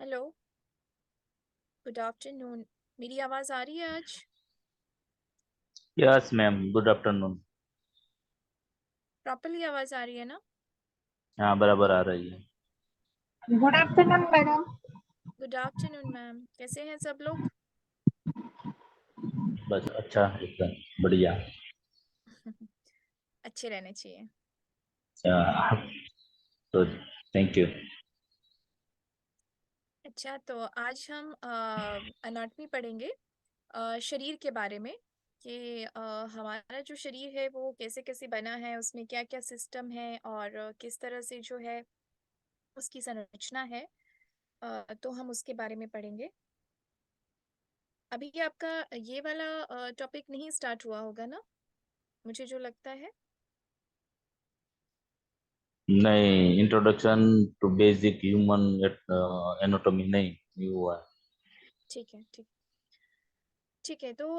Hello, good afternoon. मेरी आवाज़ आ रही है आज? Yes ma'am, good afternoon. Properly आवाज़ आ रही है ना? हाँ, बराबर आ रही है। Good afternoon madam. Good afternoon ma'am, कैसे हैं सब लोग? बस अच्छा, एकदम बढ़िया। अच्छे रहने चाहिए। तो थैंक यू। अच्छा, तो आज हम अनाटमी पढ़ेंगे, शरीर के बारे में कि हमारा जो शरीर है वो कैसे कैसे बना है, उसमें क्या क्या सिस्टम है और किस तरह से जो है उसकी संरचना है। तो हम उसके बारे में पढ़ेंगे। अभी आपका ये वाला टॉपिक नहीं स्टार्ट हुआ होगा ना, मुझे जो लगता है। नहीं, introduction to basic human anatomy नहीं हुआ है। ठीक है, ठीक। ठीक है, तो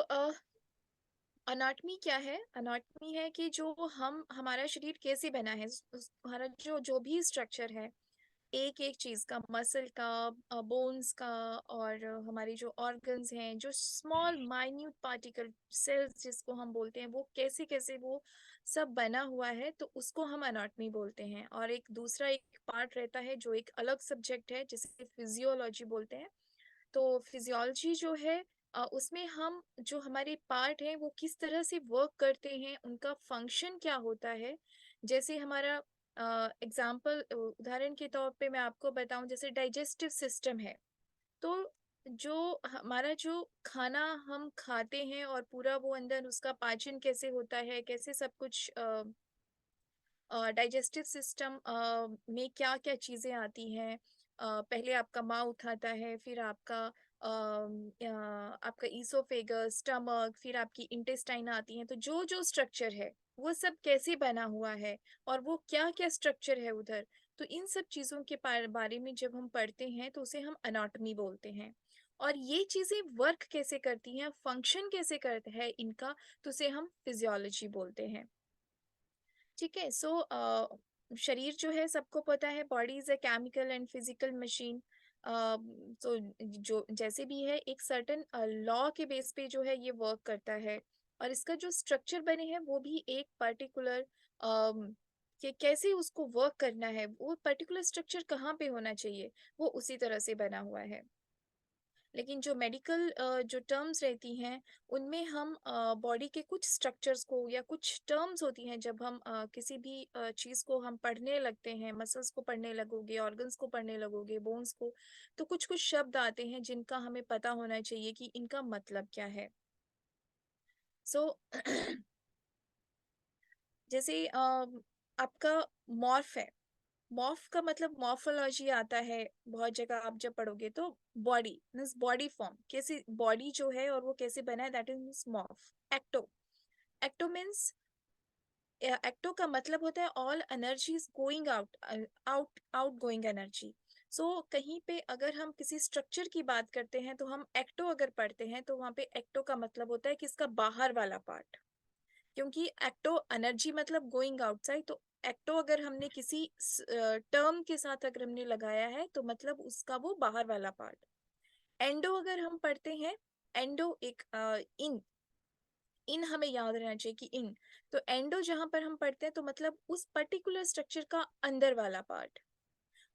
अनाटमी क्या है? अनाटमी है कि जो हम हमारा शरीर कैसे बना है, हमारा जो जो भी स्ट्रक्चर है, एक एक चीज का, मसल का, बोन्स का, और हमारे जो ऑर्गन्स हैं, जो स्मॉल माइन्यूट पार्टिकल सेल्स जिसको हम बोलते हैं, वो कैसे कैसे वो सब बना हुआ है, तो उसको हम अनाटमी बोलते हैं। और एक दूसरा एक पार्ट रहता है जो एक अलग सब्जेक्ट है, जिसे फिजियोलॉजी बोलते हैं। तो फिजियोलॉजी जो है, उसमें हम जो हमारे पार्ट हैं वो किस तरह से वर्क करते हैं, उनका फंक्शन क्या होता है। जैसे हमारा एग्जाम्पल, उदाहरण के तौर पे मैं आपको बताऊं, जैसे डाइजेस्टिव सिस्टम है। तो जो हमारा जो खाना हम खाते हैं और पूरा वो अंदर उसका पाचन कैसे होता है, कैसे सब कुछ डाइजेस्टिव सिस्टम में क्या क्या चीज़ें आती हैं। पहले आपका माउथ आता है, फिर आपका ईसोफेगस, स्टमक, फिर आपकी इंटेस्टाइन आती हैं। तो जो जो स्ट्रक्चर है वो सब कैसे बना हुआ है और वो क्या क्या स्ट्रक्चर है उधर, तो इन सब चीज़ों के बारे में जब हम पढ़ते हैं तो उसे हम अनाटमी बोलते हैं। और ये चीज़ें वर्क कैसे करती हैं, फंक्शन कैसे करता है इनका, तो उसे हम फिजियोलॉजी बोलते हैं। ठीक है। सो शरीर जो है, सबको पता है, body is a chemical and physical machine. तो जो जैसे भी है, एक सर्टेन लॉ के बेस पे जो है ये वर्क करता है। और इसका जो स्ट्रक्चर बने हैं वो भी एक पर्टिकुलर कि कैसे उसको वर्क करना है, वो पर्टिकुलर स्ट्रक्चर कहाँ पे होना चाहिए, वो उसी तरह से बना हुआ है। लेकिन जो मेडिकल जो टर्म्स रहती हैं, उनमें हम बॉडी के कुछ स्ट्रक्चर्स को, या कुछ टर्म्स होती हैं, जब हम किसी भी चीज़ को हम पढ़ने लगते हैं, मसल्स को पढ़ने लगोगे, ऑर्गन्स को पढ़ने लगोगे, बोन्स को, तो कुछ कुछ शब्द आते हैं जिनका हमें पता होना चाहिए कि इनका मतलब क्या है। सो जैसे आपका मॉर्फ है। मॉर्फ का मतलब मॉर्फोलॉजी आता है, बहुत जगह आप जब पढ़ोगे तो बॉडी मीन्स बॉडी फॉर्म, कैसे बॉडी जो है और वो कैसे बना है, that is morph. Ecto, ecto means, ecto का मतलब होता है all energies going out, out going energy. So कहीं पे अगर हम किसी स्ट्रक्चर की बात करते हैं तो हम एक्टो अगर पढ़ते हैं तो वहाँ पे एक्टो का मतलब होता है कि इसका बाहर वाला पार्ट। क्योंकि एक्टो एनर्जी मतलब गोइंग आउटसाइड, तो एक्टो अगर हमने किसी टर्म के साथ अगर हमने लगाया है तो मतलब उसका वो बाहर वाला पार्ट। एंडो अगर हम पढ़ते हैं, एंडो एक इन, इन हमें याद रहना चाहिए कि इन, तो एंडो जहां पर हम पढ़ते हैं तो मतलब उस पर्टिकुलर स्ट्रक्चर का अंदर वाला पार्ट।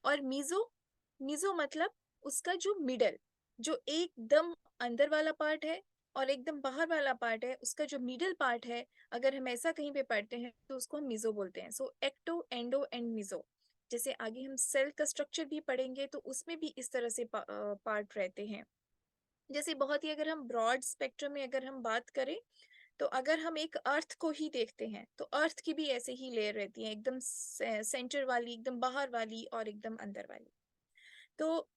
और मीजो, मीजो मतलब उसका जो मिडल, जो एकदम अंदर वाला पार्ट है और एकदम बाहर वाला पार्ट है, उसका जो मिडल पार्ट है, अगर हम ऐसा कहीं पे पढ़ते हैं तो उसको हम मीजो बोलते हैं। सो एक्टो, एंडो एंड मीजो। जैसे आगे हम सेल का स्ट्रक्चर भी पढ़ेंगे तो उसमें भी इस तरह से पार्ट रहते हैं। जैसे बहुत ही अगर हम ब्रॉड स्पेक्ट्रम में अगर हम बात करें, तो अगर हम एक अर्थ को ही देखते हैं तो अर्थ की भी ऐसे ही लेयर रहती है, एकदम सेंटर वाली, एकदम बाहर वाली और एकदम अंदर वाली। तो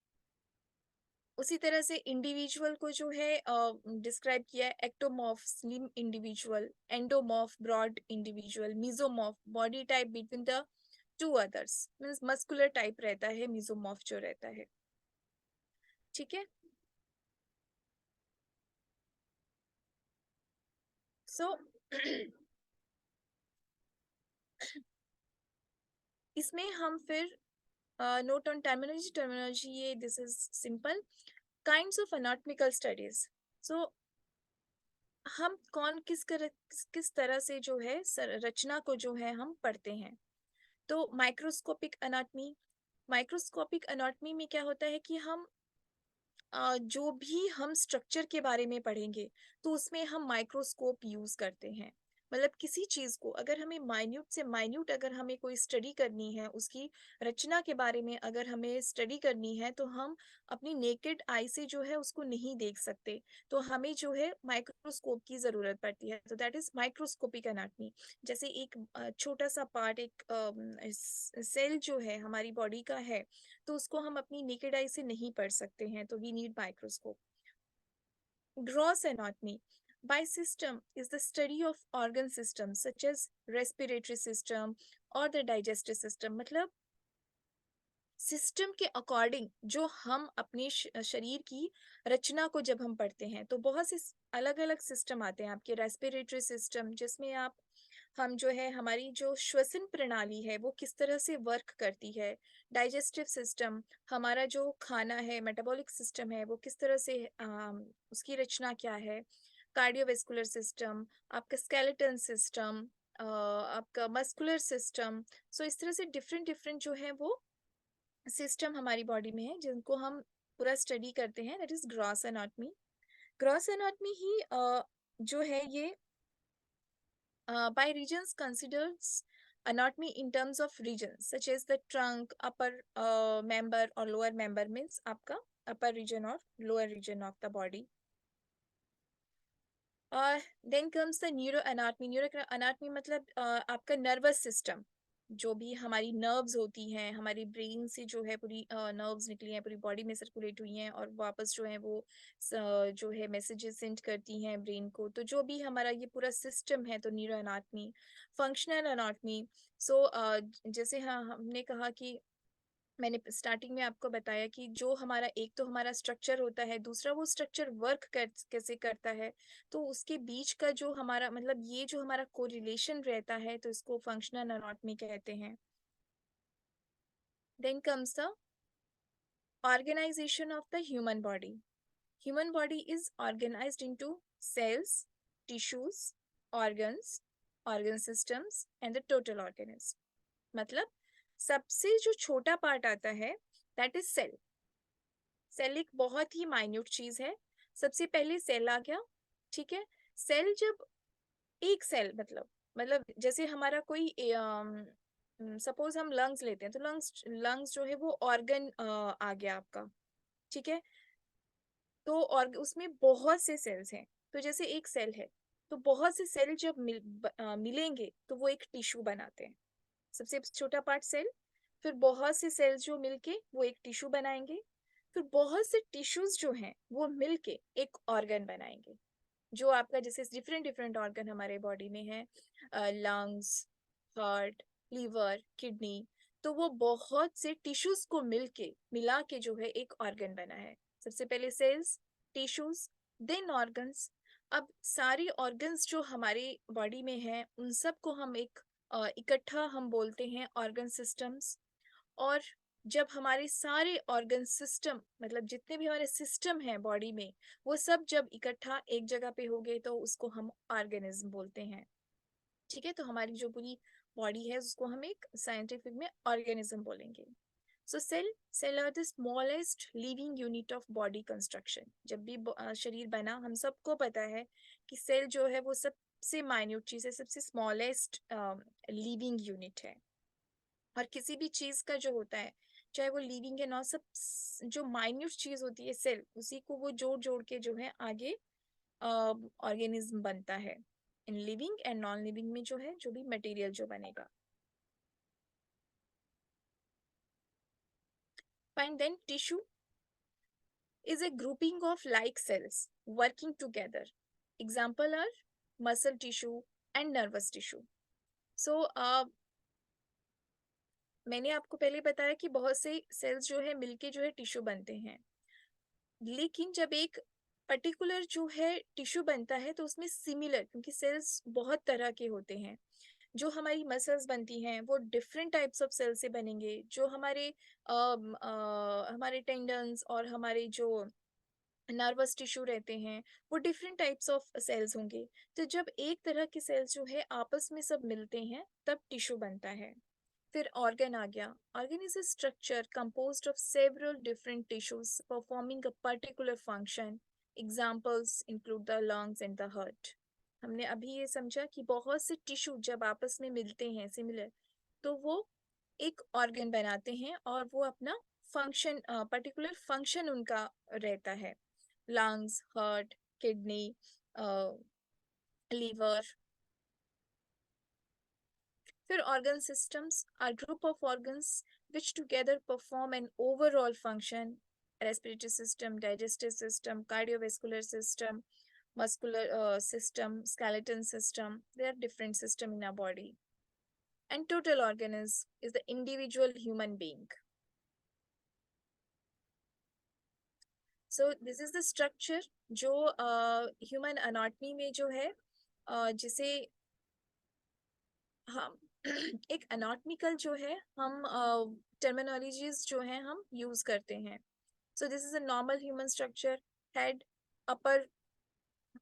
उसी तरह से इंडिविजुअल को जो है डिस्क्राइब किया है, ectomorph slim individual, endomorph broad individual, mesomorph body type between the two others, means muscular type रहता है मीजोमॉर्फ जो रहता है। ठीक है। सो इसमें हम फिर note on terminology ये this is simple. Kinds of anatomical studies. So हम किस तरह से जो है रचना को जो है हम पढ़ते हैं. तो माइक्रोस्कोपिक एनाटॉमी में क्या होता है कि हम जो भी हम स्ट्रक्चर के बारे में पढ़ेंगे तो उसमें हम माइक्रोस्कोप यूज करते हैं. मतलब किसी चीज को अगर हमें माइन्यूट से माइन्यूट अगर हमें कोई स्टडी करनी है, उसकी रचना के बारे में अगर हमें स्टडी करनी है, तो हम अपनी नेकेड आई से जो है उसको नहीं देख सकते. तो हमें जो है माइक्रोस्कोप की जरूरत पड़ती है. तो दैट इज माइक्रोस्कोपिक एनाटॉमी. जैसे एक छोटा सा पार्ट, एक सेल जो है हमारी बॉडी का है, तो उसको हम अपनी नेकेड आई से नहीं पढ़ सकते हैं, तो we need microscope. Gross anatomy. By system is the study of organ systems such as respiratory system or the digestive system. मतलब सिस्टम के अकॉर्डिंग जो हम अपने शरीर की रचना को जब हम पढ़ते हैं, तो बहुत से अलग अलग सिस्टम आते हैं. आपके रेस्पिरेटरी सिस्टम, जिसमें हम जो है हमारी जो श्वसन प्रणाली है वो किस तरह से वर्क करती है. डाइजेस्टिव सिस्टम, हमारा जो खाना है, मेटाबॉलिक सिस्टम है, वो किस तरह से उसकी रचना क्या है. कार्डियोवेस्कुलर सिस्टम, आपका स्केलेटन सिस्टम, आपका मस्कुलर सिस्टम. सो इस तरह से डिफरेंट डिफरेंट जो है वो सिस्टम हमारी बॉडी में है जिनको हम पूरा स्टडी करते हैं. That is gross anatomy. Gross anatomy ही जो है ये by regions considers anatomy in terms of regions such as the trunk, upper member or lower member, means आपका upper region or lower region of the body. Then comes the neuroanatomy. Neuroanatomy मतलब आपका nervous system, जो भी हमारी nerves होती हैं, हमारी brain से जो है पूरी नर्व्स निकली हैं, पूरी बॉडी में सर्कुलेट हुई हैं और वापस जो है वो जो है मैसेजेस सेंड करती हैं ब्रेन को. तो जो भी हमारा ये पूरा सिस्टम है, तो neuro anatomy. Functional anatomy. So जैसे हाँ हमने कहा कि मैंने स्टार्टिंग में आपको बताया कि जो हमारा एक तो हमारा स्ट्रक्चर होता है, दूसरा वो स्ट्रक्चर वर्क कैसे करता है, तो उसके बीच का जो हमारा मतलब ये जो हमारा कोरिलेशन रहता है, तो इसको फंक्शनल एनाटॉमी कहते हैं. Then comes the organisation of the human body. Human body is organised into cells, tissues, organs, organ systems and the total organism. मतलब सबसे जो छोटा पार्ट आता है दैट इज सेल. सेल एक बहुत ही माइन्यूट चीज है. सबसे पहले सेल आ गया. ठीक है. सेल जब एक सेल मतलब जैसे हमारा कोई सपोज हम लंग्स लेते हैं, तो लंग्स जो है वो ऑर्गन आ गया आपका. ठीक है. तो और उसमें बहुत से सेल्स हैं. तो जैसे एक सेल है, तो बहुत से सेल जब मिलेंगे तो वो एक टिश्यू बनाते हैं. सबसे छोटा पार्ट सेल, फिर बहुत से सेल्स जो मिलके वो एक टिश्यू बनाएंगे, फिर बहुत से टिश्यूज जो हैं वो मिलके एक ऑर्गन बनाएंगे. जो आपका जैसे डिफरेंट डिफरेंट ऑर्गन हमारे बॉडी में है, लंग्स, हार्ट, लीवर, किडनी. तो वो बहुत से टिश्यूज को मिला के जो है एक ऑर्गन बना है. सबसे पहले सेल्स, टिश्यूज, देन ऑर्गन्स. अब सारे ऑर्गन्स जो हमारे बॉडी में हैं उन सब को हम एक इकट्ठा हम बोलते हैं ऑर्गन सिस्टम्स. और जब हमारे सारे ऑर्गन सिस्टम मतलब जितने भी हमारे सिस्टम हैं बॉडी में, वो सब जब इकट्ठा एक जगह पे हो गए तो उसको हम ऑर्गेनिज्म बोलते हैं. ठीक है. तो हमारी जो पूरी बॉडी है उसको हम एक साइंटिफिक में ऑर्गेनिज्म बोलेंगे. So cell are the smallest living unit of body construction. जब भी शरीर बना, हम सबको पता है कि सेल जो है वो सबसे माइन्यूट चीज है, सबसे स्मॉलेस्ट लिविंग यूनिट है. और किसी भी चीज का जो होता है, चाहे वो लिविंग है ना, सब जो माइन्यूट चीज होती है सेल, उसी को वो जोड़ जोड़ के जो है आगे ऑर्गेनिज्म बनता है. इन लिविंग एंड नॉन लिविंग में जो है जो भी मटेरियल जो बनेगा. Fine. Then tissue is a grouping of like cells working together. Example are muscle tissue and nervous tissue. So मैंने आपको पहले बताया कि बहुत से सेल्स जो है मिलके जो है टिश्यू बनते हैं. लेकिन जब एक पर्टिकुलर जो है टिश्यू बनता है तो उसमें सिमिलर, क्योंकि सेल्स बहुत तरह के होते हैं, जो हमारी मसल्स बनती हैं वो डिफरेंट टाइप्स ऑफ सेल से बनेंगे, जो हमारे टेंडन्स और हमारे जो नर्वस टिश्यू रहते हैं वो डिफरेंट टाइप्स ऑफ सेल्स होंगे। तो जब एक तरह के सेल्स जो है आपस में सब मिलते हैं तब टिश्यू बनता है। फिर ऑर्गन आ गया। Organ is a structure composed of several different tissues performing a particular function. Examples include the lungs and the heart. हमने अभी ये समझा कि बहुत से टिश्यू जब आपस में मिलते हैं सिमिलर, तो वो एक ऑर्गन बनाते हैं और वो अपना फंक्शन, पर्टिकुलर फंक्शन उनका रहता है। lungs, heart, kidney, liver. फिर organ systems are group of organs which together perform an overall function. Respiratory system, digestive system, cardiovascular system, muscular system, skeleton system. There are different systems in our body. And total organ is the individual human being. So this is the structure जो human anatomy में जो है जिसे हम एक anatomical जो है हम टर्मिनोलॉजीज जो है हम यूज करते हैं। So this is a normal human structure. Head, upper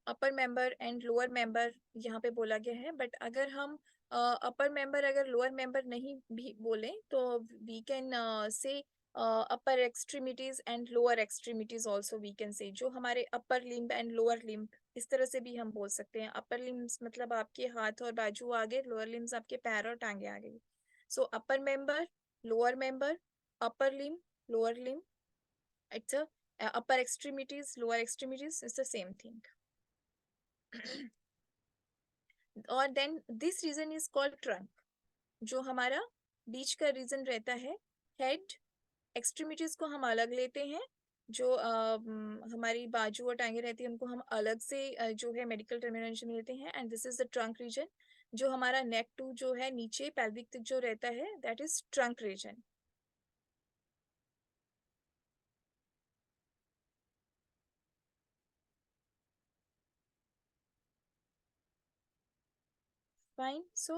upper member and lower member यहाँ पे बोला गया है, बट अगर हम अपर मेंबर अगर लोअर मेंबर नहीं भी बोले तो we can say upper extremities and lower extremities also we can say. जो हमारे upper limb and lower limb, इस तरह से भी हम बोल सकते हैं। अपर लिम्स मतलब आपके हाथ और बाजू आगे, लोअर लिम्स आपके पैर और टांगे आगे। So upper member, lower member, upper limb, lower limb, it's a upper extremities, lower extremities, it's the same thing. और then this region is called trunk. जो हमारा बीच का रीजन रहता है, हेड, एक्सट्रीमिटीज को हम अलग लेते हैं। जो हमारी बाजू और टांगे रहती है उनको हम अलग से जो है मेडिकल टर्मिनोलॉजी में लेते हैं। And this is the trunk reason. जो हमारा नेक टू जो है नीचे पेल्विक तक जो रहता है, that is trunk region. Fine. So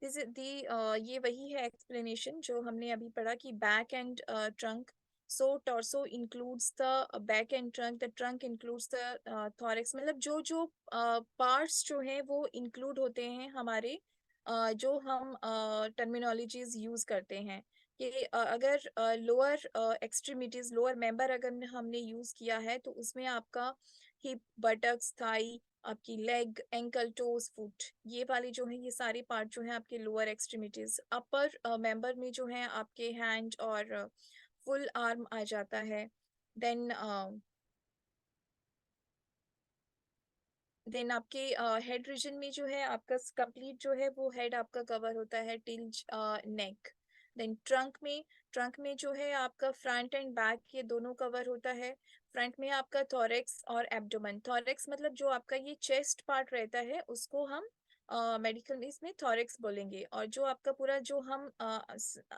ये वही है एक्सप्लेनेशन जो हमने अभी पढ़ा कि back and trunk. So torso includes the back and trunk, the trunk includes the thorax. मतलब जो जो पार्ट्स जो हैं वो इंक्लूड होते हैं हमारे जो हम टर्मिनोलॉजीज यूज करते हैं। कि अगर लोअर एक्सट्रीमिटीज, लोअर मेंबर अगर हमने यूज किया है तो उसमें आपका हिप, बटक्स, थाई, आपकी लेग, एंकल, टोज, फुट, ये वाले जो है ये सारे पार्ट जो है आपके लोअर एक्सट्रीमिटीज। अपर मेंबर में जो है आपके हैंड और फुल आर्म आ जाता है। देन देन आपके हेड रीजन में जो है आपका कंप्लीट जो है वो हेड आपका कवर होता है टिल नेक। देन ट्रंक में जो है आपका फ्रंट एंड बैक ये दोनों कवर होता है। फ्रंट में आपका थोरैक्स और एब्डोमेन। थोरैक्स मतलब जो आपका ये चेस्ट पार्ट रहता है उसको हम मेडिकल में इसमें थोरैक्स बोलेंगे। और जो आपका पूरा जो हम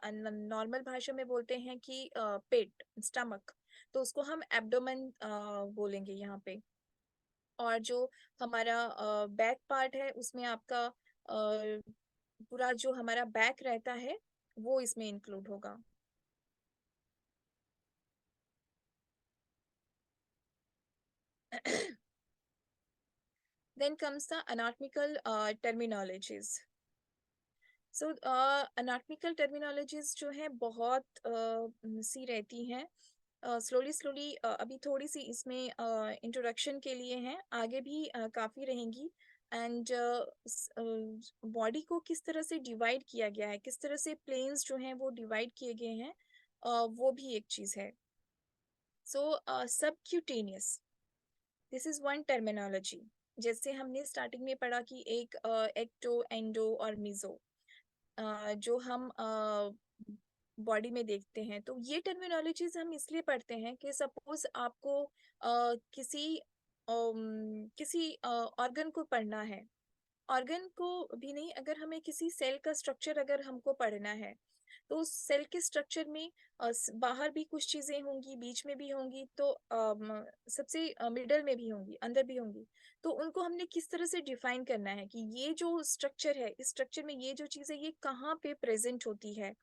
नॉर्मल भाषा में बोलते हैं कि पेट, स्टमक, तो उसको हम एब्डोमेन बोलेंगे यहाँ पे। और जो हमारा बैक पार्ट है उसमें आपका पूरा जो हमारा बैक रहता है वो इसमें इंक्लूड होगा। Then comes the anatomical terminologies. So anatomical terminologies जो है बहुत सी रहती हैं। स्लोली अभी थोड़ी सी इसमें इंट्रोडक्शन के लिए हैं, आगे भी काफ़ी रहेंगी। एंड बॉडी को किस तरह से डिवाइड किया गया है, किस तरह से प्लेन्स जो हैं वो डिवाइड किए गए हैं, वो भी एक चीज़ है। So subcutaneous, this is one terminology. जैसे हमने स्टार्टिंग में पढ़ा कि एक एक्टो, एंडो और मीजो जो हम बॉडी में देखते हैं। तो ये टर्मिनोलॉजीज हम इसलिए पढ़ते हैं कि सपोज आपको किसी ऑर्गन को पढ़ना है ऑर्गन को भी नहीं, अगर हमें किसी सेल का स्ट्रक्चर अगर हमको पढ़ना है तो उस सेल के स्ट्रक्चर में बाहर भी कुछ चीजें होंगी, बीच में भी होंगी, तो सबसे मिडल में भी होंगी, अंदर भी होंगी। तो उनको हमने किस तरह से डिफाइन करना है कि ये जो स्ट्रक्चर है, इस स्ट्रक्चर में ये जो चीज है ये कहाँ पे प्रेजेंट होती है।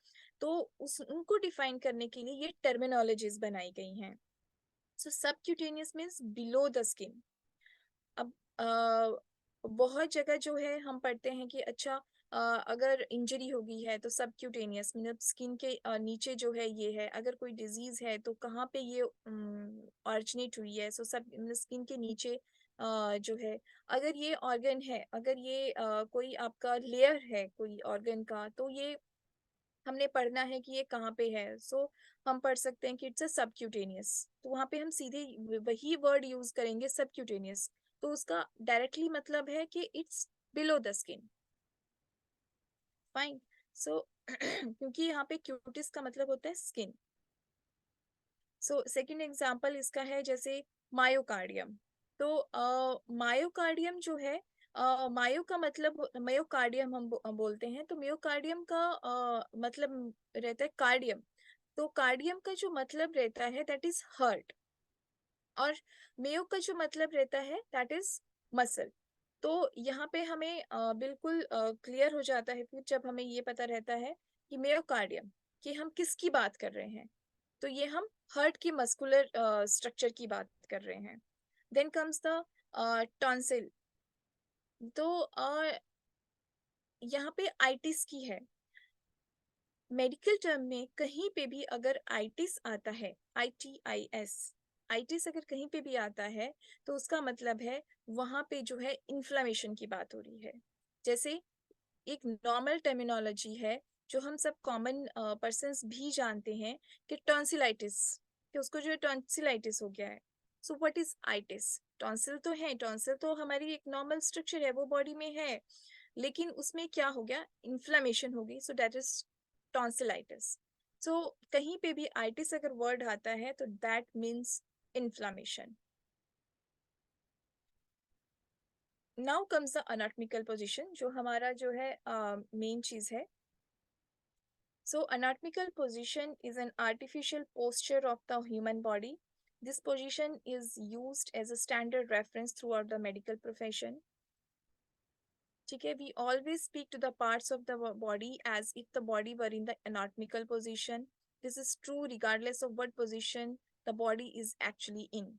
तो उस उनको डिफाइन करने के लिए ये टर्मिनोलॉजीज बनाई गई हैं। So subcutaneous means below the skin. अब बहुत जगह जो है हम पढ़ते हैं कि अच्छा अगर इंजरी हो गई है तो सबक्यूटेनियस मतलब स्किन के नीचे जो है ये है, अगर कोई डिजीज है तो कहाँ पे ये ऑरिजिनेट हुई है, सो सब स्किन के नीचे जो है। अगर ये ऑर्गन है, अगर ये कोई आपका लेयर है कोई ऑर्गन का, तो ये हमने पढ़ना है कि ये कहाँ पे है। सो हम पढ़ सकते हैं कि इट्स अ सबक्यूटेनियस, तो वहां पे हम सीधे वही वर्ड यूज करेंगे सबक्यूटेनियस। तो उसका डायरेक्टली मतलब है कि it's below the skin. Fine. So क्योंकि यहाँ पे क्यूटिस का मतलब होता है स्किन। सो सेकंड एग्जांपल इसका है जैसे मायोकार्डियम। तो मायोकार्डियम जो है, मायो का मतलब मायोकार्डियम हम बोलते हैं, तो मायोकार्डियम का मतलब रहता है कार्डियम। तो कार्डियम का जो मतलब रहता है दैट इज हार्ट, और मेयो का जो मतलब रहता है दैट इज मसल। तो यहाँ पे हमें बिल्कुल क्लियर हो जाता है कि जब हमें ये पता रहता है कि मेयोकार्डियम, कि हम किसकी बात कर रहे हैं, तो ये हम हार्ट की मस्कुलर स्ट्रक्चर की बात कर रहे हैं। Then comes the tonsil. तो यहाँ पे आइटिस की है। मेडिकल टर्म में कहीं पे भी अगर आइटिस आता है, ITIS, आइटिस अगर कहीं पे भी आता है तो उसका मतलब है वहां पे जो है इन्फ्लामेशन की बात हो रही है। जैसे एक नॉर्मल टर्मिनोलॉजी है जो हम सब कॉमन पर्संस भी जानते हैं कि टॉन्सिलाइटिस, कि उसको जो है टॉन्सिलाइटिस हो गया है। So what is itis? Tonsil तो है, टॉन्सिल तो हमारी एक नॉर्मल स्ट्रक्चर है, वो बॉडी में है, लेकिन उसमें क्या हो गया, इन्फ्लामेशन हो गई, so that is tonsillitis. So कहीं पे भी आइटिस अगर वर्ड आता है तो that means inflammation. Now comes the anatomical position, जो हमारा जो है मेन चीज है। So anatomical position is an artificial posture of the human body. This position is used as a standard reference throughout the medical profession. ठीक है, we always speak to the parts of the body as if the body were in the anatomical position. This is true regardless of what position the body is actually in.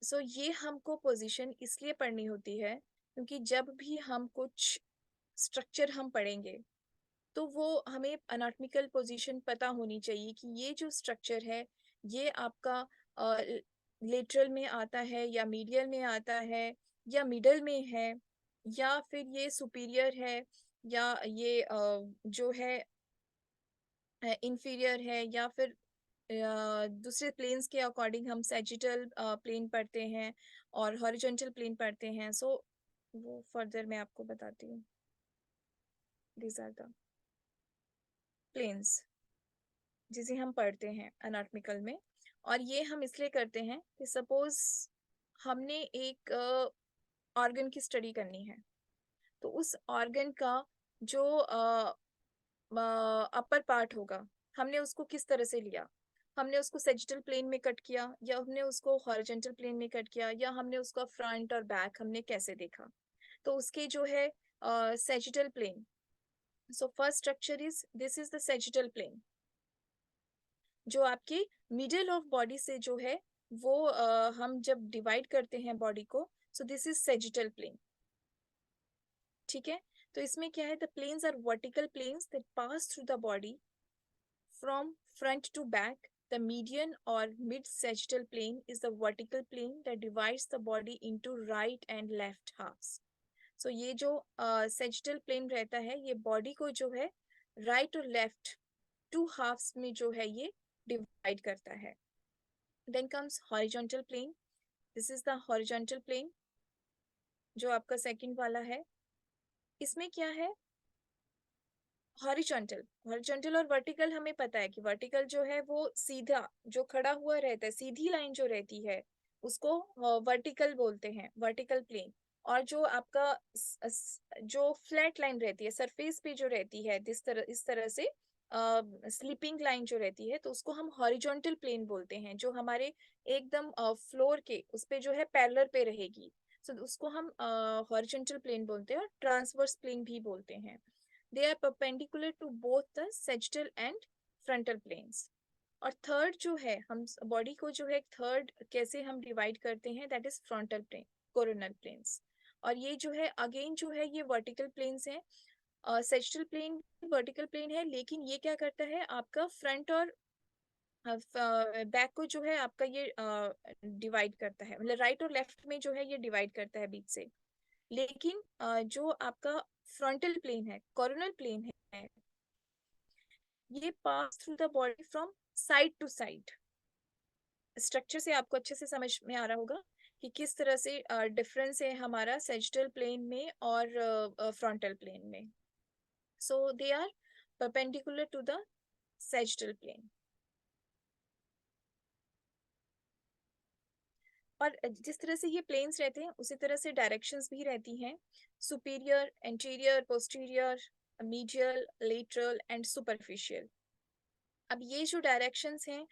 So ये हमको position इसलिए पढ़नी होती है क्योंकि जब भी हम कुछ स्ट्रक्चर हम पढ़ेंगे तो वो हमें अनाटॉमिकल पोजीशन पता होनी चाहिए कि ये जो स्ट्रक्चर है ये आपका लेटरल में आता है या मीडियल में आता है या मिडल में है, या फिर ये सुपीरियर है, या ये जो है इंफीरियर है, या फिर दूसरे प्लेन्स के अकॉर्डिंग हम सैजिटल प्लेन पढ़ते हैं और हॉरिजॉन्टल प्लेन पढ़ते हैं। सो वो फर्दर मैं आपको बताती हूँ। दीज आर द प्लेन्स जिसे हम पढ़ते हैं एनाटॉमिकल में। और ये हम इसलिए करते हैं कि सपोज हमने एक ऑर्गन की स्टडी करनी है, तो उस ऑर्गन का जो अपर पार्ट होगा, हमने उसको किस तरह से लिया, हमने उसको सेजिटल प्लेन में कट किया, या हमने उसको हॉरिजॉन्टल प्लेन में कट किया, या हमने उसका फ्रंट और बैक हमने कैसे देखा, तो उसके जो है sagittal plane. So first structure is this is the sagittal plane, जो आपके मिडिल ऑफ बॉडी से जो है वो हम जब डिवाइड करते हैं बॉडी को, so this is sagittal plane. ठीक है, तो इसमें क्या है, the planes are vertical planes that pass through the body from front to back. The median or mid-sagittal plane is the vertical plane that divides the body into right and left halves. So ये जो sagittal plane रहता है ये body को जो है right और left to halves में जो है ये डिवाइड करता है. Then comes horizontal plane. This is the horizontal plane जो आपका सेकंड वाला है. इसमें क्या है, हॉरिजॉन्टल, हॉरिजॉन्टल और वर्टिकल हमें पता है कि वर्टिकल जो है वो सीधा जो खड़ा हुआ रहता है, सीधी लाइन जो रहती है उसको वर्टिकल बोलते हैं, वर्टिकल प्लेन। और जो आपका जो फ्लैट लाइन रहती है सरफेस पे जो रहती है इस तरह से स्लीपिंग लाइन जो रहती है, तो उसको हम हॉरिजॉन्टल प्लेन बोलते हैं। जो हमारे एकदम फ्लोर के उस पे जो है पैरेलल पे रहेगी, सो उसको हम हॉरिजॉन्टल प्लेन बोलते हैं और ट्रांसवर्स प्लेन भी बोलते हैं। They are perpendicular to both the sagittal and frontal planes. और थर्ड जो है, हम बॉडी को जो है थर्ड कैसे हम डिवाइड करते हैं, that is frontal plane, coronal planes. और ये जो है अगेन जो है ये वर्टिकल प्लेन्स हैं। सेजिटल प्लेन वर्टिकल प्लेन है, लेकिन ये क्या करता है आपका फ्रंट और बैक को जो है आपका ये डिवाइड करता है, मतलब राइट और लेफ्ट में जो है ये डिवाइड करता है बीच से। लेकिन जो आपका फ्रंटल प्लेन है, कोरोनल प्लेन है, ये pass through the body from side to side. Structure से आपको अच्छे से समझ में आ रहा होगा कि किस तरह से डिफरेंस है हमारा सेजिटल प्लेन में और फ्रंटल प्लेन में। So they are perpendicular to the sagittal plane. और जिस तरह से ये प्लेन्स रहते हैं उसी तरह से डायरेक्शंस भी रहती हैं, superior, anterior, posterior, medial, lateral and superficial. अब ये जो डायरेक्शंस हैं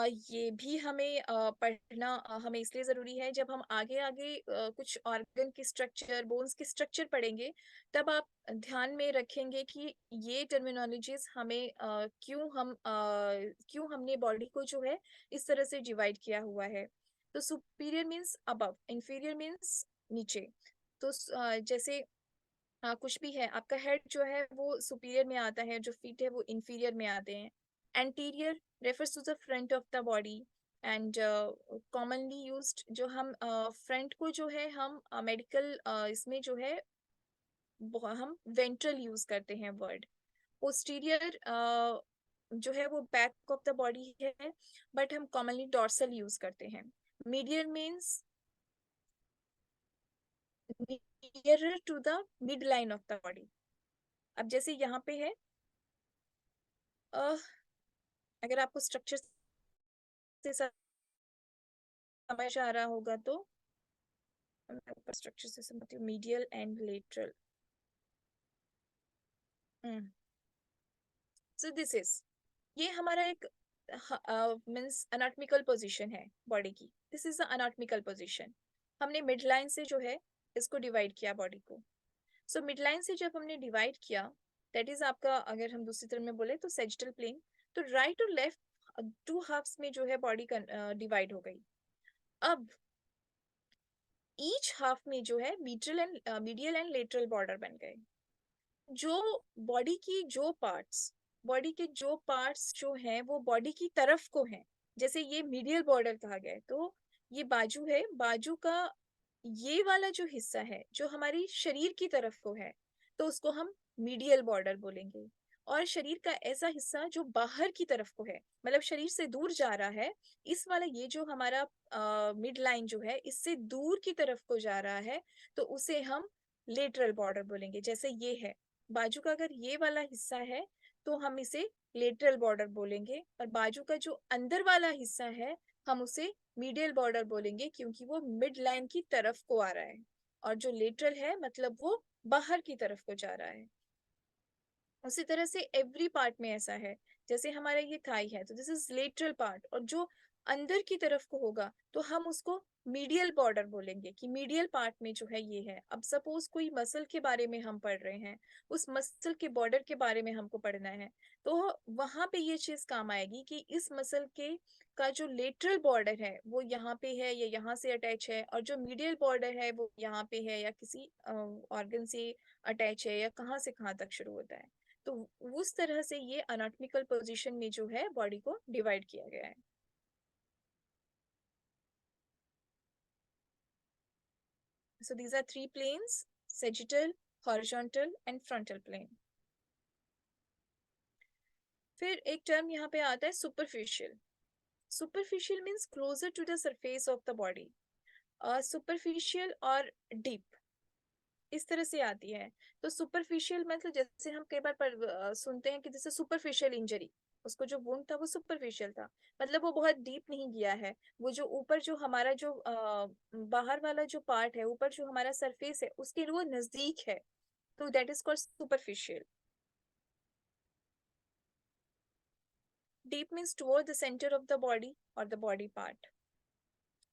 ये भी हमें पढ़ना हमें इसलिए ज़रूरी है, जब हम आगे आगे कुछ ऑर्गन की स्ट्रक्चर, बोन्स की स्ट्रक्चर पढ़ेंगे, तब आप ध्यान में रखेंगे कि ये टर्मिनोलॉजीज हमें क्यों हमने बॉडी को जो है इस तरह से डिवाइड किया हुआ है। तो superior means above, inferior means नीचे। तो जैसे कुछ भी है, आपका हेड जो है वो सुपीरियर में आता है, जो फीट है वो इंफीरियर में आते हैं। Anterior refers to the front of the body and commonly used, जो हम फ्रंट को जो है हम मेडिकल इसमें जो है हम वेंट्रल यूज करते हैं वर्ड। पोस्टीरियर जो है वो बैक ऑफ द बॉडी है, बट हम कॉमनली डॉर्सल यूज करते हैं। Medial means nearer to the mid line of the body. अब जैसे यहाँ पे है, अगर आपको स्ट्रक्चर से समझ आ रहा होगा तो मैं स्ट्रक्चर से समझती हूँ, medial and lateral. So this is, ये हमारा एक मींस अनाटॉमिकल पोजीशन है बॉडी की। This is the anatomical position. हमने मिड लाइन से जो है इसको डिवाइड किया बॉडी को। सो मिड लाइन से जब हमने डिवाइड किया, दैट इज आपका, अगर हम दूसरी तरह में बोले तो सेजिटल प्लेन। तो राइट और लेफ्ट टू हाफ्स में जो है बॉडी डिवाइड हो गई। अब ईच हाफ में जो है मीडियल एंड लेटरल बॉर्डर बन गए। जो बॉडी के जो पार्ट्स जो हैं वो बॉडी की तरफ को हैं, जैसे ये मीडियल बॉर्डर कहा गया है, तो ये बाजू है, बाजू का ये वाला जो हिस्सा है जो हमारी शरीर की तरफ को है, तो उसको हम मीडियल बॉर्डर बोलेंगे। और शरीर का ऐसा हिस्सा जो बाहर की तरफ को है, मतलब शरीर से दूर जा रहा है, इस वाला ये जो हमारा मिड लाइन जो है इससे दूर की तरफ को जा रहा है, तो उसे हम लेटरल बॉर्डर बोलेंगे। जैसे ये है बाजू का, अगर ये वाला हिस्सा है तो हम इसे लेटरल बॉर्डर बोलेंगे, और बाजू का जो अंदर वाला हिस्सा है हम उसे मीडियल बॉर्डर बोलेंगे, क्योंकि वो मिड लाइन की तरफ को आ रहा है। और जो लेटरल है मतलब वो बाहर की तरफ को जा रहा है। उसी तरह से एवरी पार्ट में ऐसा है। जैसे हमारा ये थाई है तो दिस इज लेटरल पार्ट, और जो अंदर की तरफ को होगा तो हम उसको मीडियल बॉर्डर बोलेंगे कि मीडियल पार्ट में जो है ये है। अब सपोज कोई मसल के बारे में हम पढ़ रहे हैं, उस मसल के बॉर्डर के बारे में हमको पढ़ना है, तो वहां पे ये चीज काम आएगी कि इस मसल के का जो लेटरल बॉर्डर है वो यहाँ पे है या यहाँ से अटैच है, और जो मीडियल बॉर्डर है वो यहाँ पे है या किसी ऑर्गन से अटैच है, या कहाँ से कहाँ तक शुरू होता है। तो उस तरह से ये अनाटॉमिकल पोजीशन में जो है बॉडी को डिवाइड किया गया है। So these are three planes: sagittal, horizontal and frontal plane. फिर एक टर्म यहाँ पे आता है superficial. Superficial means closer to the surface of the body. Superficial और डीप इस तरह से आती है। तो सुपरफिशियल मतलब जैसे हम कई बार सुनते हैं कि जैसे सुपरफिशियल इंजरी, उसको जो वुंड था वो सुपरफिशियल था, मतलब वो बहुत डीप नहीं गया है। वो जो ऊपर जो हमारा जो बाहर वाला जो पार्ट है, ऊपर जो हमारा सरफेस है, उसके वो नजदीक है, तो that is called superficial. Deep means toward the centre of the body और द बॉडी पार्ट।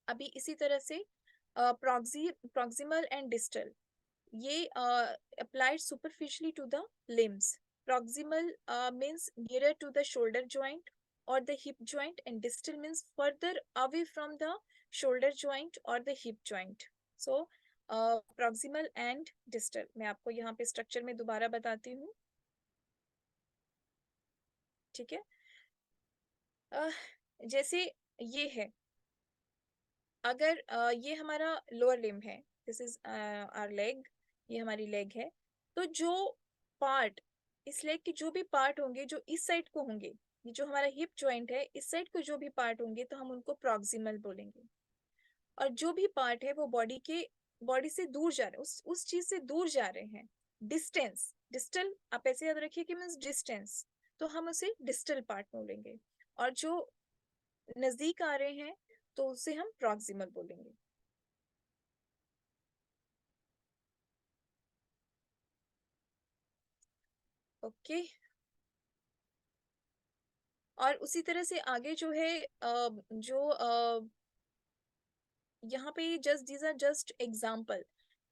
अभी इसी तरह से प्रॉक्सिमल एंड डिस्टल, ये applied superficially to the limbs. Proximal means nearer to the shoulder joint or the hip joint, and distal means further away from the shoulder joint or the hip joint. So proximal and distal, मैं आपको यहाँ पे structure में दोबारा बताती हूँ, ठीक है। जैसे ये है, अगर ये हमारा लोअर लिम्ब है, दिस इज आवर लेग, ये हमारी लेग है, तो जो पार्ट, इस लेग के जो भी पार्ट होंगे जो इस साइड को होंगे, ये जो हमारा हिप जॉइंट है, इस साइड को जो भी पार्ट होंगे तो हम उनको प्रॉक्सिमल बोलेंगे। और जो भी पार्ट है वो बॉडी से दूर जा रहे हैं, उस चीज से दूर जा रहे हैं, डिस्टेंस, डिस्टल आप ऐसे याद रखिए कि मीन्स डिस्टेंस, तो हम उसे डिस्टल पार्ट बोलेंगे। और जो नजदीक आ रहे हैं तो उसे हम प्रॉक्सिमल बोलेंगे। ओके। और उसी तरह से आगे जो है जो यहाँ पे just these are just example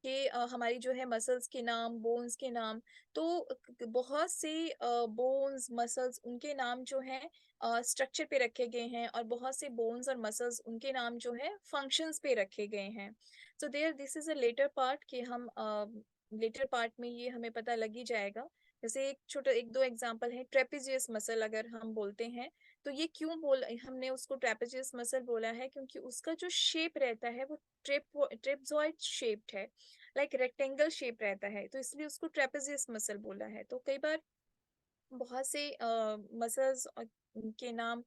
कि हमारी जो है मसल्स के नाम, बोन्स के नाम, तो बहुत से बोन्स मसल्स उनके नाम जो है स्ट्रक्चर पे रखे गए हैं, और बहुत से बोन्स और मसल्स उनके नाम जो है फंक्शंस पे रखे गए हैं। So there this is a lateral part कि हम लेटर पार्ट में ये हमें पता लग ही जाएगा। जैसे एक दो एग्जांपल है, ट्रेपेजियस मसल अगर हम बोलते हैं, तो ये क्यों हमने उसको ट्रेपेजियस मसल बोला है, क्योंकि उसका जो शेप रहता है वो ट्रेपजॉइड शेप्ड है, लाइक रेक्टेंगल शेप रहता है, तो इसलिए उसको ट्रेपेजियस मसल बोला है। तो कई बार बहुत से मसल्स के नाम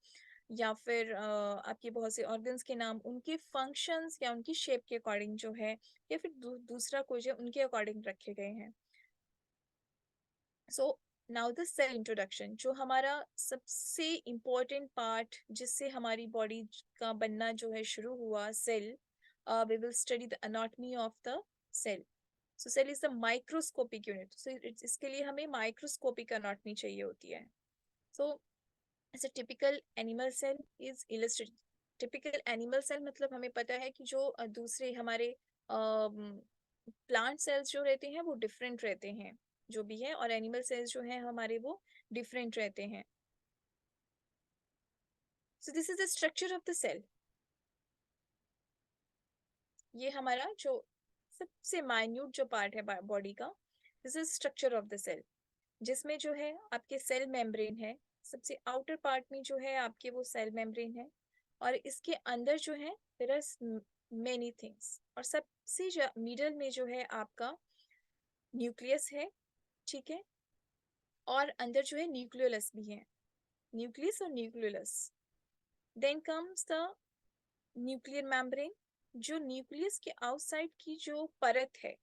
या फिर आपके बहुत से ऑर्गन्स के नाम उनके फंक्शंस या उनकी शेप के अकॉर्डिंग जो है, या फिर दूसरा कुछ है उनके अकॉर्डिंग रखे गए हैं। So now the cell introduction, जो हमारा सबसे इम्पोर्टेंट पार्ट जिससे हमारी बॉडी का बनना जो है शुरू हुआ, cell. We will study the anatomy of the cell. So cell is the microscopic unit, so इसके लिए हमें माइक्रोस्कोपिक एनाटॉमी चाहिए होती है। So as a typical animal cell is illustrated. Typical animal cell मतलब हमें पता है कि जो दूसरे हमारे प्लांट सेल्स जो रहते हैं वो डिफरेंट रहते हैं, जो भी है, और एनिमल सेल्स जो है हमारे वो डिफरेंट रहते हैं। So this is the structure of the cell. ये हमारा जो सबसे माइन्यूट जो पार्ट है बॉडी का, this is structure of the cell, जिसमें जो है आपके सेल मेम्ब्रेन है, सबसे आउटर पार्ट में जो है आपके वो सेल मेम्ब्रेन है, और इसके अंदर जो है देयर आर मेनी थिंग्स, और सबसे मिडल में जो है आपका न्यूक्लियस है, ठीक है, और अंदर जो है न्यूक्लियोलस भी है, न्यूक्लियस और nucleolus. Then comes the nuclear membrane, जो न्यूक्लियस के आउटसाइड की जो परत है,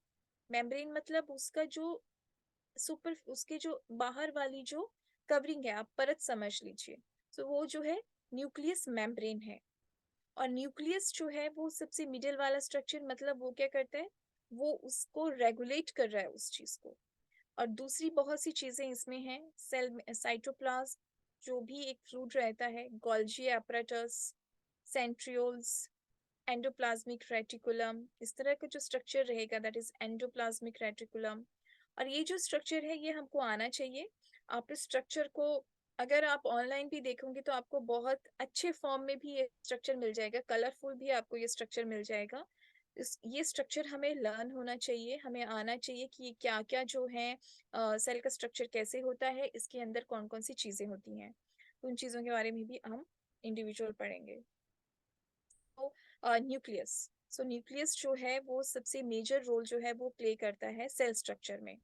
मेम्ब्रेन मतलब उसका जो उसके जो बाहर वाली जो कवरिंग है, आप परत समझ लीजिए, तो वो जो है न्यूक्लियस मेम्ब्रेन है। और न्यूक्लियस जो है वो सबसे मिडिल वाला स्ट्रक्चर, मतलब वो क्या करता है, वो उसको रेगुलेट कर रहा है उस चीज को। और दूसरी बहुत सी चीजें इसमें हैं, सेल में साइटोप्लाज्म, जो भी एक फ्लूइड रहता है, Golgi apparatus, centrioles, endoplasmic reticulum, इस तरह का जो स्ट्रक्चर रहेगा दैट इज एंडोप्लाज्मिक रेटिकुलम। और ये जो स्ट्रक्चर है ये हमको आना चाहिए। आप इस स्ट्रक्चर को अगर आप ऑनलाइन भी देखोगे तो आपको बहुत अच्छे फॉर्म में भी ये स्ट्रक्चर मिल जाएगा, कलरफुल भी आपको ये स्ट्रक्चर मिल जाएगा। ये स्ट्रक्चर हमें लर्न होना चाहिए, हमें आना चाहिए कि क्या क्या जो है सेल का स्ट्रक्चर कैसे होता है, इसके अंदर कौन कौन सी चीजें होती हैं, उन चीजों के बारे में भी हम इंडिविजुअल पढ़ेंगे। तो न्यूक्लियस, सो न्यूक्लियस जो है वो सबसे मेजर रोल जो है वो प्ले करता है सेल स्ट्रक्चर में।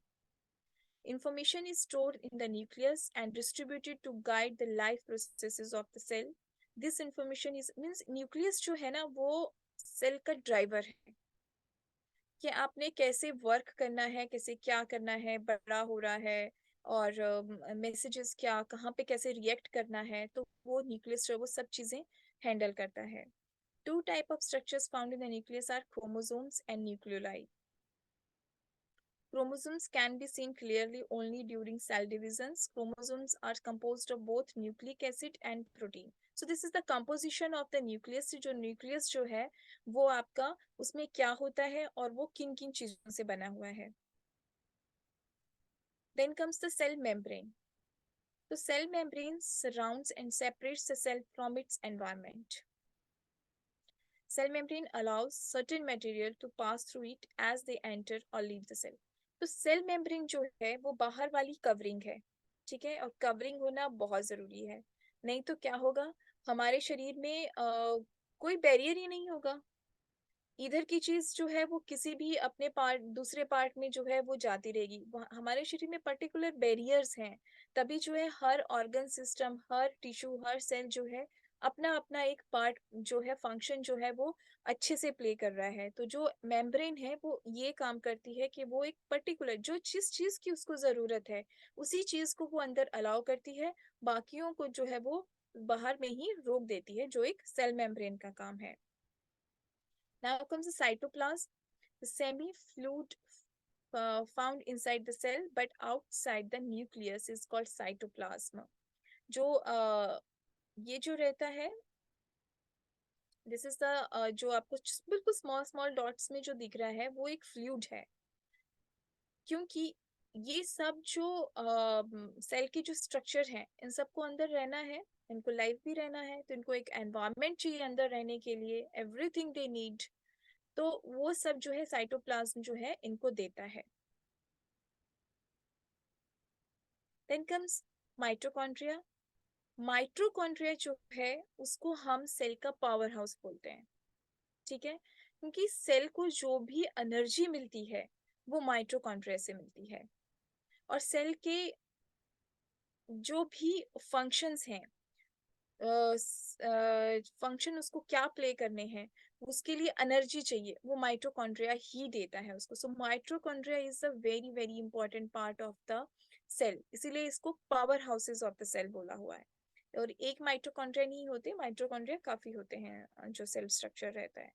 Information is stored in the nucleus and distributed to guide the life processes of the cell. This information is means nucleus जो है ना वो सेल का ड्राइवर है, कि आपने कैसे वर्क करना है, कैसे क्या करना है, बड़ा हो रहा है, और मैसेजेस क्या कहाँ पे कैसे रिएक्ट करना है, तो वो न्यूक्लियस जो है वो सब चीजें हैंडल करता है। Two type of structures found in the nucleus are chromosomes and nucleoli. Chromosomes can be seen clearly only during cell divisions. Chromosomes are composed of both nucleic acid and protein. So this is the composition of the nucleus. जो nucleus जो है वो आपका उसमें क्या होता है और वो किन किन चीजों से बना हुआ है. Then comes the cell membrane. The cell membrane surrounds and separates the cell from its environment. Cell membrane allows certain material to pass through it as they enter or leave the cell. तो cell membrane जो है वो बाहर वाली covering है, ठीक है, और कवरिंग होना बहुत जरूरी है, नहीं तो क्या होगा हमारे शरीर में कोई बैरियर ही नहीं होगा, इधर की चीज जो है वो किसी भी अपने पार्ट दूसरे पार्ट में जो है वो जाती रहेगी। हमारे शरीर में पर्टिकुलर बैरियर्स हैं, तभी जो है हर ऑर्गन सिस्टम, हर टिश्यू, हर सेल जो है अपना अपना एक पार्ट जो है फंक्शन जो है वो अच्छे से प्ले कर रहा है। तो जो मेम्ब्रेन है वो ये काम करती है कि वो एक पर्टिकुलर जो जिस चीज की उसको जरूरत है उसी चीज को वो अंदर अलाउ करती है, बाकियों को जो है वो बाहर में ही रोक देती है, जो एक सेल मेम्ब्रेन का काम है। Now comes the cytoplasm, the semi-fluid found inside the cell but outside the nucleus is called cytoplasm. जो ये जो रहता है, दिस इज द जो आपको बिल्कुल स्मॉल स्मॉल डॉट्स में जो दिख रहा है वो एक फ्लूइड है, क्योंकि ये सब जो सेल के जो स्ट्रक्चर हैं इन सबको अंदर रहना है, इनको लाइफ भी रहना है, तो इनको एक एनवायरनमेंट चाहिए अंदर रहने के लिए, एवरीथिंग दे नीड, तो वो सब जो है साइटोप्लाज्म जो है इनको देता है। Then comes mitochondria. माइटोकॉन्ड्रिया जो है उसको हम सेल का पावर हाउस बोलते हैं, ठीक है, क्योंकि सेल को जो भी एनर्जी मिलती है वो माइटोकॉन्ड्रिया से मिलती है, और सेल के जो भी फंक्शंस हैं, फंक्शन उसको क्या प्ले करने हैं, उसके लिए एनर्जी चाहिए, वो माइटोकॉन्ड्रिया ही देता है उसको। So mitochondria is a very very important part of the cell, इसीलिए इसको power houses of the cell बोला हुआ है। और एक माइटोकॉन्ड्रिया नहीं होते, माइटोकॉन्ड्रिया काफी होते हैं जो सेल स्ट्रक्चर रहता है,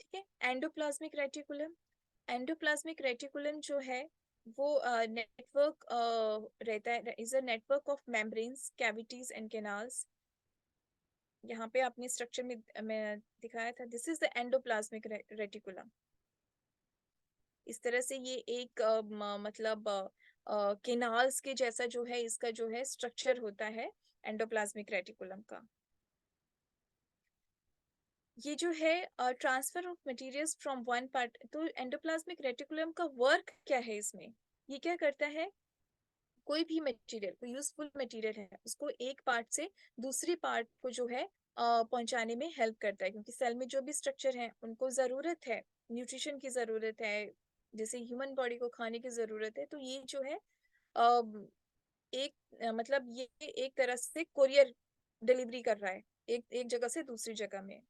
ठीक है। Endoplasmic reticulum. एंडोप्लाज्मिक रेटिकुलम जो है वो नेटवर्क रहता है, is a network of membranes, cavities and canals. यहाँ पे आपने स्ट्रक्चर में मैं दिखाया था, this is the endoplasmic reticulum. इस तरह से ये एक मतलब कैनाल्स के जैसा जो है इसका जो है स्ट्रक्चर होता है एंडोप्लाज्मिक रेटिकुलम का। ये जो है transfer of materials from one part, तो एंडोप्लाज्मिक रेटिकुलम का वर्क क्या है इसमें, ये क्या करता है, कोई भी मटेरियल, कोई यूजफुल मटेरियल है उसको एक पार्ट से दूसरी पार्ट को जो है पहुंचाने में हेल्प करता है, क्योंकि सेल में जो भी स्ट्रक्चर है उनको जरूरत है, न्यूट्रिशन की जरूरत है, जैसे ह्यूमन बॉडी को खाने की जरूरत है, तो ये जो है एक मतलब ये एक तरह से कोरियर डिलीवरी कर रहा है एक एक जगह से दूसरी जगह में।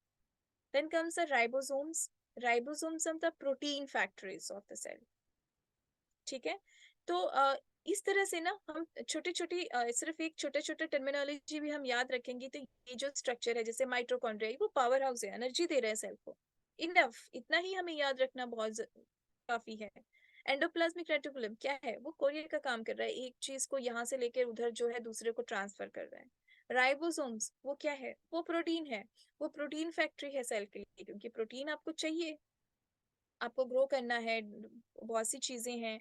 Then comes the ribosomes. Ribosomes are the protein factories of the cell, ठीक है। तो इस तरह से ना हम छोटी छोटी सिर्फ एक छोटे छोटे टर्मिनोलॉजी भी हम याद रखेंगे तो ये जो स्ट्रक्चर है जैसे माइटोकॉन्ड्रिया वो पावर हाउस है, एनर्जी दे रहे हैं सेल को, इनफ, इतना ही हमें याद रखना बहुत काफी है। एंडोप्लाज्मिक रेटिकुलम क्या है, वो कोरियर का काम कर रहा है, एक चीज को यहाँ से लेकर उधर जो है दूसरे को ट्रांसफर कर रहा है। राइबोसोम्स वो क्या है, वो प्रोटीन है, वो प्रोटीन फैक्ट्री है सेल के लिए, क्योंकि प्रोटीन आपको चाहिए, आपको ग्रो करना है, बहुत सी चीजें हैं।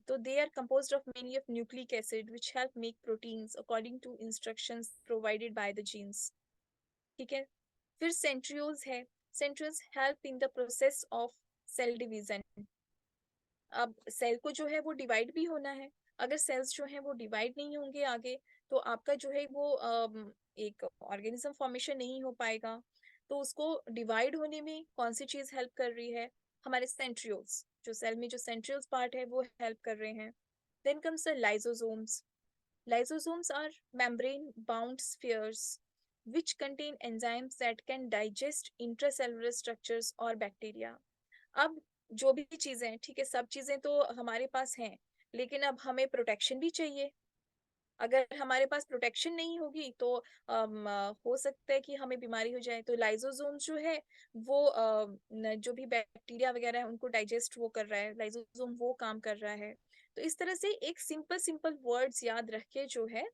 तो they are composed of many of nucleic acid which help make proteins according to instructions provided by the genes, ठीक है। फिर सेंट्रियोल्स है, centrioles help in the process of cell division. अब सेल को जो है वो डिवाइड भी होना है, अगर सेल्स जो है वो डिवाइड नहीं होंगे आगे तो आपका जो है वो एक ऑर्गेनिज्म फॉर्मेशन नहीं हो पाएगा। तो उसको डिवाइड होने में कौन सी चीज हेल्प कर रही है, हमारे सेंट्रियोल्स, जो सेल में जो सेंट्रियोल्स पार्ट है वो हेल्प कर रहे हैं। Then comes the lysosomes. Lysosomes are membrane-bound spheres which contain enzymes that can digest intracellular structures or bacteria. अब जो भी चीजें हैं, ठीक है, सब चीजें तो हमारे पास हैं, लेकिन अब हमें प्रोटेक्शन भी चाहिए। अगर हमारे पास प्रोटेक्शन नहीं होगी तो हो सकता है कि हमें बीमारी हो जाए। तो लाइसोसोम जो है वो जो भी बैक्टीरिया वगैरह है उनको डाइजेस्ट वो कर रहा है, लाइसोसोम वो काम कर रहा है। तो इस तरह से एक सिंपल सिंपल वर्ड्स याद रख के जो है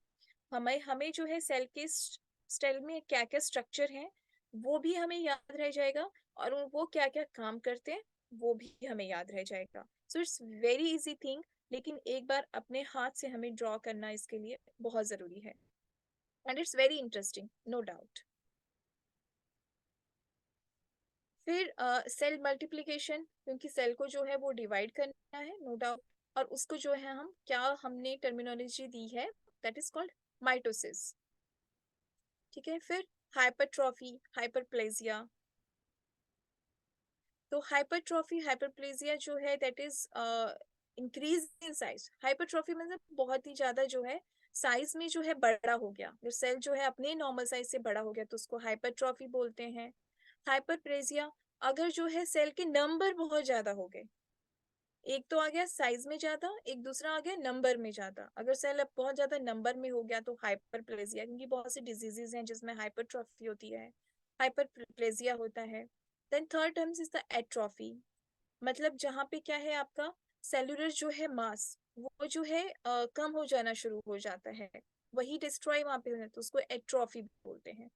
हमें हमें जो है सेल के सेल में क्या क्या स्ट्रक्चर है वो भी हमें याद रह जाएगा, और वो क्या क्या काम करते हैं वो भी हमें याद रह जाएगा। So it's very easy thing, लेकिन एक बार अपने हाथ से हमें ड्रॉ करना इसके लिए बहुत जरूरी है, and it's very interesting, no doubt. फिर सेल मल्टीप्लिकेशन, क्योंकि सेल को जो है वो डिवाइड करना है, नो डाउट। और उसको जो है हम क्या हमने टर्मिनोलॉजी दी है, दैट इज कॉल्ड माइटोसिस। ठीक है, फिर हाइपरट्रॉफी, हाइपरप्लेजिया। तो हाइपरट्रॉफी हाइपरप्लेजिया जो है that is increase in size. Hypertrophy मतलब बहुत ही ज्यादा जो है साइज में जो है बड़ा हो गया, जो सेल जो है अपने नॉर्मल साइज से बड़ा हो गया, तो उसको हाइपरट्रॉफी बोलते हैं। हाइपरप्लेजिया, अगर जो है सेल के नंबर बहुत ज्यादा हो गए, एक तो आ गया साइज में ज्यादा, एक दूसरा आ गया नंबर में ज्यादा। अगर सेल अब बहुत ज्यादा नंबर में हो गया तो हाइपरप्लेजिया, क्योंकि बहुत सी डिजीजेज हैं जिसमें हाइपरट्रॉफी होती है, हाइपरप्लेजिया होता है। Then third terms is the atrophy, मतलब जहाँ पे क्या है आपका सेलुलर जो है मास वो जो है कम हो जाना शुरू हो जाता है, वही डिस्ट्रॉय वहां पे हो जाता है, तो उसको एट्रॉफी बोलते हैं।